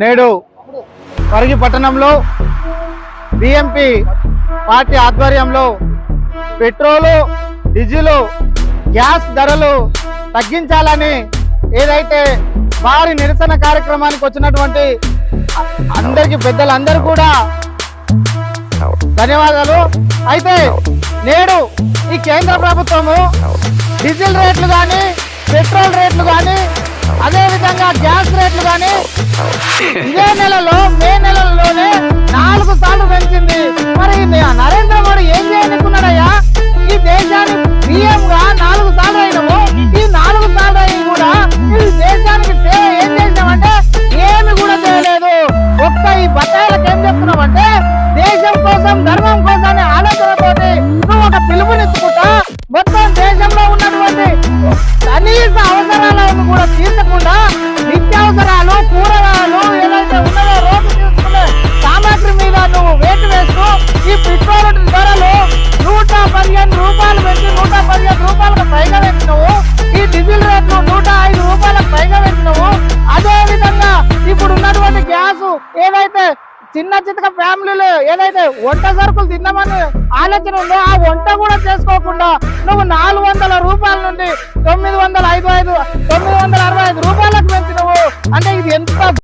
నేడు పరిగి పట్టణంలో BMP party ఆధ్వర్యంలో పెట్రోలు, డీజిల్, గ్యాస్ ధరలు తగ్గించాలని ఏదైతే భారీ నిరసన కార్యక్రమానికి వచ్చినటువంటి అందరికి పెద్దలందరూ కూడా ధన్యవాదాలు. అయితే నేడు ఈ కేంద్ర ప్రభుత్వము డీజిల్ రేట్లు కానీ, పెట్రోల్ రేట్లు కానీ, అదేవిధంగా గ్యాస్ రేట్లు కానీ ఇదే నెలలో మే నెలలోనే 4 సార్లు పెంచింది. మరి నరేంద్ర మోడీ ఏం చేయనుకున్నాడయ్యా? ఈ దేశానికి పిఎం గా 4 సార్లు అయినాము. ఈ 4 సార్లు అయి కూడా ఈ దేశానికి సేవ ఏం చేసామంటే ఏమి కూడా చేయలేదు. ఒక్క ఈ బత్తాయిలకు ఏం చెప్తున్నామంటే దేశం కోసం, ధర్మం కోసం అనే ఆలోచనతోటి నువ్వు ఒక పిలుపునిచ్చుకుంటా మొత్తం దేశంలో ఉన్నటువంటి కనీస అవసరాలను కూడా తీర్చకుండా నిత్యావసరాలు, కూరగాయలు ఏదైతే ఉన్నదో రోజు తీసుకునే సామాగ్రి మీద నువ్వు వేటు వేస్తూ ఈ పెట్రోల్ ధరలు 115 రూపాయలు పెంచి 115 రూపాయలకు పైగా పెట్టినవు. ఈ డీజిల్ రేట్లు 105 రూపాయలకు పైగా పెట్టినవు. అదే విధంగా ఇప్పుడు ఉన్నటువంటి గ్యాస్ ఏదైతే చిన్న చితక ఫ్యామిలీలు ఏదైతే వంట సరుకులు తిన్నామని ఆలోచన ఉందో ఆ వంట కూడా చేసుకోకుండా నువ్వు 400 రూపాయల నుండి 965 రూపాయలకు పెంచినవు. అంటే ఇది ఎంత